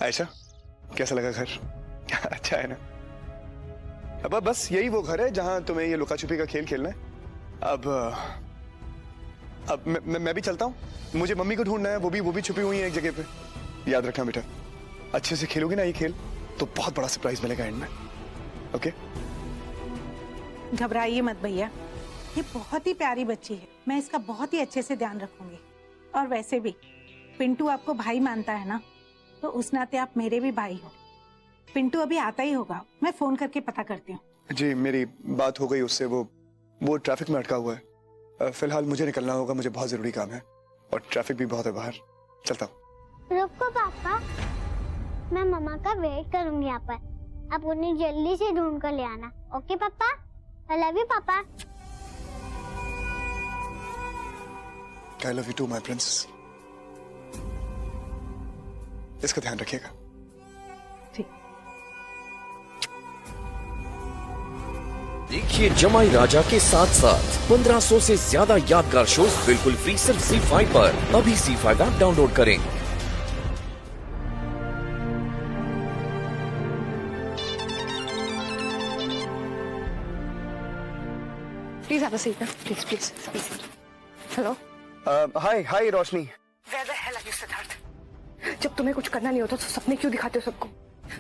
आयशा, कैसा लगा घर? अच्छा है ना? अब बस यही वो घर है जहां तुम्हें ये लुका छुपी का खेल खेलना है। अब मैं भी चलता हूँ। मुझे मम्मी को ढूंढना है, वो भी छुपी हुई है एक जगह पे। याद रखना बेटा, अच्छे से खेलोगे ना ये खेल तो बहुत बड़ा सरप्राइज मिलेगा एंड में। ओके? घबराइए मत भैया, ये बहुत ही प्यारी बच्ची है, मैं इसका बहुत ही अच्छे से ध्यान रखूंगी। और वैसे भी पिंटू आपको भाई मानता है ना, तो उस नाते आप मेरे भी भाई हो। पिंटू अभी आता ही होगा, मैं फोन करके पता करती हूँ। जी मेरी बात हो गई उससे, वो ट्रैफिक में अटका हुआ है। फिलहाल मुझे निकलना होगा, मुझे बहुत जरूरी काम है और ट्रैफिक भी बहुत है बाहर। चलता हूँ। रुको पापा, मैं मम्मा का वेट करूंगी यहाँ पर। आप उन्हें जल्दी से ढूंढ कर ले आना। ओके पापा? आई लव यू पापा। I love you too, my princess. इसका ध्यान रखिएगा। ठीक। देखिए जमाई राजा के साथ साथ 1500 से ज्यादा यादगार शोज बिल्कुल फ्री सिर्फ ZEE5 पर। अभी ZEE5 ऐप डाउनलोड करें। Please have a seat now. Please. Hello? Hi Roshni. Where the hell are you, Siddharth? जब तुम्हें कुछ करना नहीं होता तो सपने क्यों दिखाते हो सबको?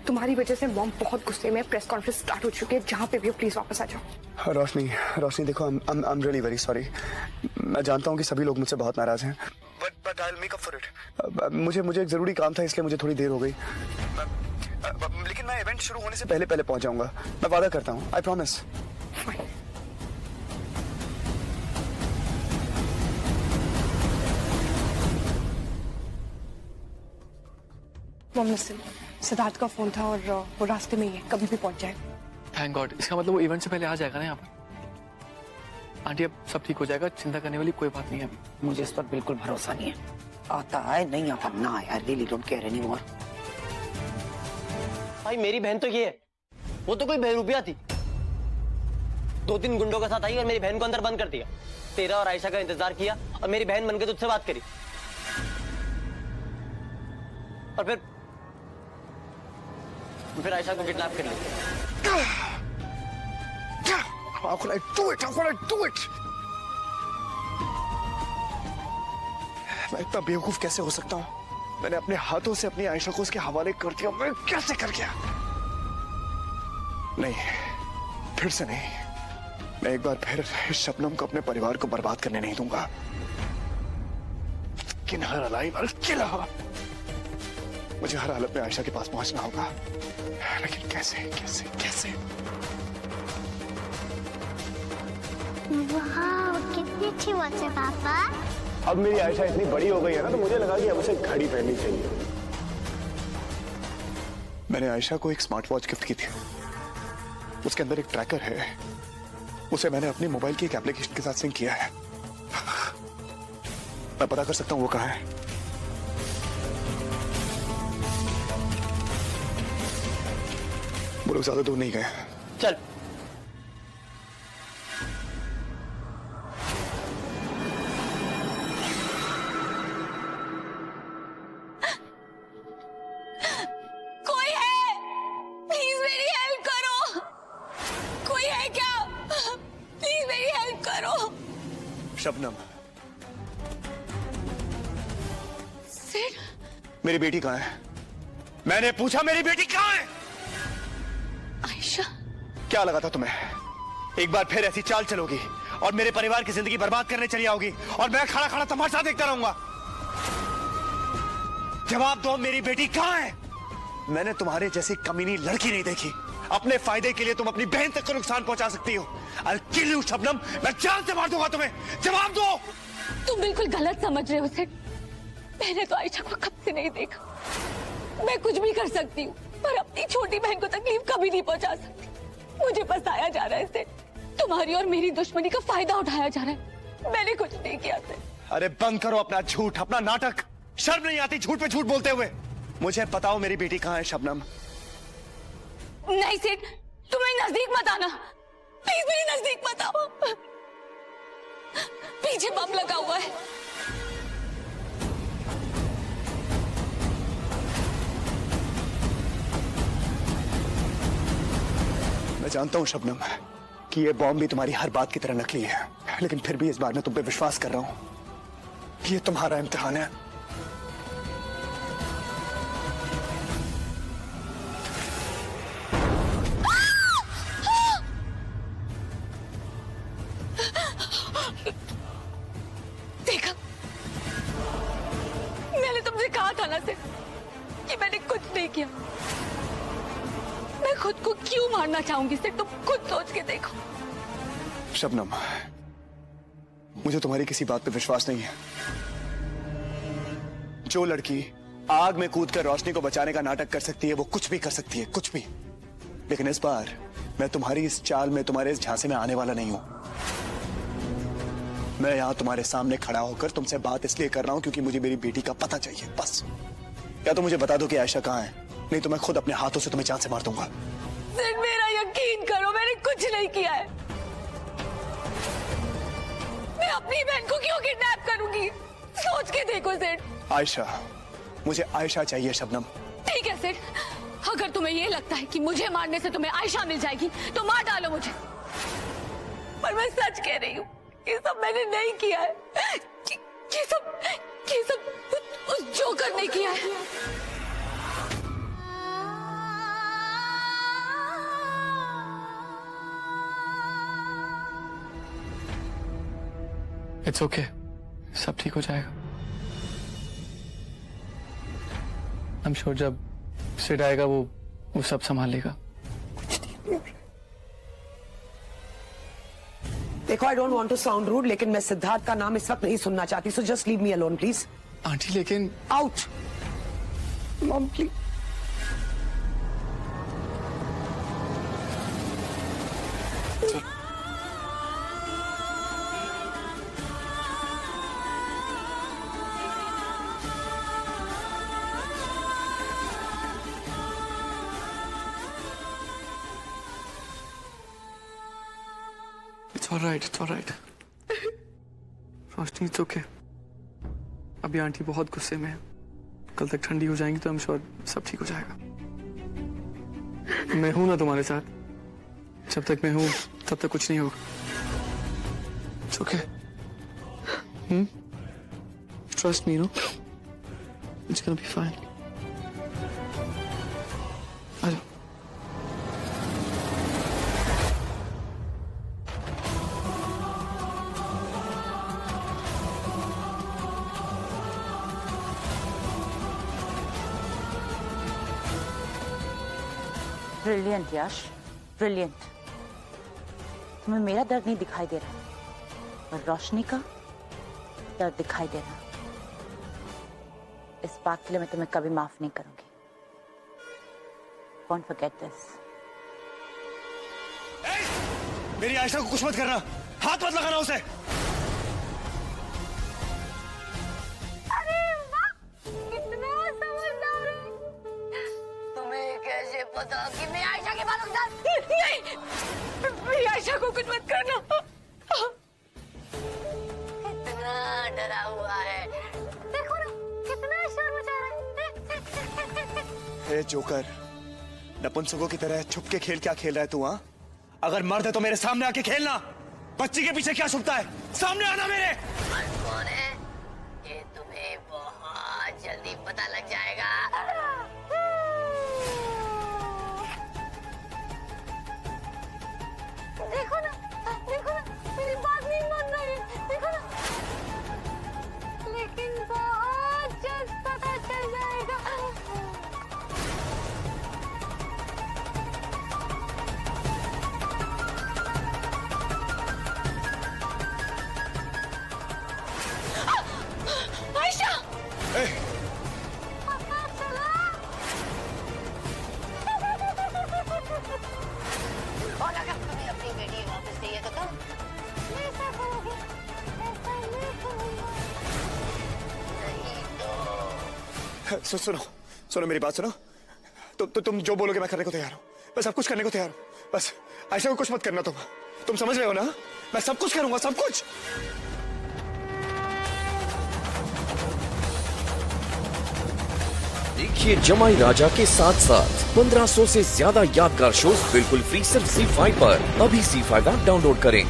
तुम्हारी वजह से मॉम बहुत गुस्से में, प्रेस कॉन्फ्रेंस स्टार्ट हो चुकी है। जहाँ पे भी हो प्लीज वापस आ जाओ। रोशनी देखो, I'm really very sorry। मैं जानता हूँ कि सभी लोग मुझसे बहुत नाराज हैं, but I'll make up for it। मुझे एक जरूरी काम था, इसलिए मुझे थोड़ी देर हो गई। लेकिन मैं इवेंट शुरू होने से पहले पहुंच जाऊंगा, मैं वादा करता हूँ। I promise। Fine. Mom listen, Siddharth का फोन था और वो रास्ते में ही है, कभी भी पहुंच जाएगा। Thank God. इसका मतलब वो इवेंट से पहले आ जाएगा ना यहाँ पर। आंटी अब सब ठीक हो जाएगा, चिंता करने वाली कोई बात नहीं है अभी। मुझे इस पर बिल्कुल भरोसा नहीं है। आता है नहीं आता ना, I really don't care anymore. भाई मेरी बहन तो ये है, वो तो कोई बहरूपिया थी। 2-3 गुंडों के साथ आई और मेरी बहन को अंदर बंद कर दिया। तेरा और आयशा का इंतजार किया और मेरी बहन बनके तुझसे बात करी और फिर आयशा को किडनैप कर लिया। How could I do it? मैं इतना बेवकूफ कैसे हो सकता हूँ? मैंने अपने हाथों से अपनी आयशा को उसके हवाले कर दिया। मैं कैसे कर गया? नहीं, फिर से नहीं। मैं एक बार फिर शबनम को अपने परिवार को बर्बाद करने नहीं दूंगा। मुझे हर हालत में आयशा के पास पहुंचना होगा, लेकिन कैसे? वाह, कितनी अच्छी वॉच है पापा। अब मेरी आयशा इतनी बड़ी हो गई है ना, तो मुझे लगा कि अब उसे घड़ी पहननी चाहिए। मैंने आयशा को एक स्मार्ट वॉच गिफ्ट की थी। उसके अंदर एक ट्रैकर है, उसे मैंने अपने मोबाइल की एक एप्लीकेशन के साथ सिंक किया है। मैं पता कर सकता हूं वो कहां है। वो लोग ज्यादा दूर नहीं गए। चल कोई है? प्लीज मेरी हेल्प करो। कोई है क्या? प्लीज मेरी हेल्प करो। शबनम, सिड, मेरी बेटी कहां है? मैंने पूछा मेरी बेटी कहां है? आयशा, क्या लगा था तुम्हें? एक बार फिर ऐसी चाल चलोगी और मेरे परिवार की जिंदगी बर्बाद करने चली आओगी और मैं खड़ा खड़ा तमाशा देखता रहूंगा। जवाब दो, मेरी बेटी कहां है? मैंने तुम्हारे जैसी कमीनी लड़की नहीं देखी। अपने फायदे के लिए तुम अपनी बहन तक को नुकसान पहुंचा सकती हो। I'll kill you, Shabnam. मैं जान से मार दूंगा तुम्हें। जवाब दो। तुम बिल्कुल गलत समझ रहे हो सिड। मैंने तो आयशा को कब से नहीं देखा। मैं कुछ भी कर सकती हूँ, पर अपनी छोटी बहन को तकलीफ कभी नहीं पहुंचा सकती। मुझे पछताया जा रहा है सिड। तुम्हारी और मेरी दुश्मनी का फायदा उठाया जा रहा है। मैंने कुछ नहीं किया सिड। अरे बंद करो अपना झूठ, अपना नाटक। शर्म नहीं आती झूठ पे झूठ बोलते हुए? मुझे बताओ मेरी बेटी कहां है शबनम? नहीं सिड, तुम्हें नजदीक मत आना। प्लीज मेरे नजदीक मत आओ। पीछे बम लगा हुआ है। मैं जानता हूं शबनम कि ये बॉम्ब भी तुम्हारी हर बात की तरह नकली है, लेकिन फिर भी इस बार मैं तुम पे विश्वास कर रहा हूं कि ये तुम्हारा इम्तिहान है। देखा, मैंने तुमसे कहा था ना सिर्फ कि मैंने कुछ नहीं किया। मैं खुद को क्यों मारना चाहूंगी सिर्फ, तुम खुद सोच के देखो। शबनम, मुझे तुम्हारी किसी बात पे विश्वास नहीं है। जो लड़की आग में कूदकर रोशनी को बचाने का नाटक कर सकती है वो कुछ भी कर सकती है, कुछ भी। लेकिन इस बार मैं तुम्हारी इस चाल में, तुम्हारे इस झांसे में आने वाला नहीं हूं। मैं यहां तुम्हारे सामने खड़ा होकर तुमसे बात इसलिए कर रहा हूं क्योंकि मुझे मेरी बेटी का पता चाहिए, बस। या तो मुझे बता दो कि आयशा कहां है, नहीं तो मैं खुद अपने हाथों से तुम्हें जान से मार दूंगा। सिर्फ मेरा यकीन करो, मैंने कुछ नहीं किया है। मैं अपनी बहन को क्यों किडनैप करूंगी? सोच के देखो सेठ। आयशा, मुझे आयशा चाहिए शबनम। ठीक है सेठ, अगर तुम्हें ये लगता है कि मुझे मारने से तुम्हें आयशा मिल जाएगी तो मार डालो मुझे, पर मैं सच कह रही हूँ, ये सब मैंने नहीं किया है। ये सब उस जोकर ने किया है। इट्स ओके, सब ठीक हो जाएगा। आई एम श्योर जब सिड आएगा वो सब संभाल लेगा। देखो, I don't want to sound rude, लेकिन मैं सिद्धार्थ का नाम इस वक्त नहीं सुनना चाहती, so just leave me alone please. Aunty लेकिन out mom please. It's alright, it's alright. Roshni, it's okay. अभी आंटी बहुत गुस्से में है, कल तक ठंडी हो जाएंगी तो I'm श्योर सब ठीक हो जाएगा। मैं हूं ना तुम्हारे साथ, जब तक मैं हूं तब तक कुछ नहीं होगा। It's okay, trust me, no, it's gonna be fine. आ जाओ। Brilliant Yash, brilliant. तुम्हें मेरा दर्द नहीं दिखाई दे रहा, पर रोशनी का दर्द दिखाई दे रहा। इस बात के लिए मैं तुम्हें कभी माफ नहीं करूंगी। Don't forget this. मेरी आयशा को कुछ मत करना, हाथ मत लगाना उसे। अरे वाह, कितना समझदार है। तुम्हें कैसे पता कि मैं आयशा के बालों के साथ? नहीं, मेरी आयशा को कुछ मत करना। कितना डरा हुआ है, देखो ना कितना शोर मचा रहा है। ए जोकर, नपुंसकों की तरह छुप के खेल क्या खेल रहा है तू? हाँ, अगर मर्द है तो मेरे सामने आके खेलना। बच्ची के पीछे क्या छुपता है? सामने आना मेरे। कौन है ये तुम्हें बहुत जल्दी पता लग जाएगा। देखो ना मेरी बात नहीं मान रही है, देखो ना। लेकिन बहुत जल्द पता चल जाएगा। आयशा! पता चला। और अगर तुम्हें अपनी बेटी वापस चाहिए तो तुम ऐसा करोगे? ऐसा नहीं करूंगा। नहीं तो सुनो मेरी बात सुनो। तुम जो बोलोगे मैं करने को तैयार हूँ। मैं सब कुछ करने को तैयार हूँ। बस आयशा को कुछ मत करना। तुम समझ रहे हो ना? मैं सब कुछ करूंगा, सब कुछ। देखिए देखिए जमाई राजा के साथ साथ 1500 से ज्यादा यादगार शोज बिल्कुल फ्री सिर्फ ZEE5 पर। अभी ZEE5 ऐप डाउनलोड करें।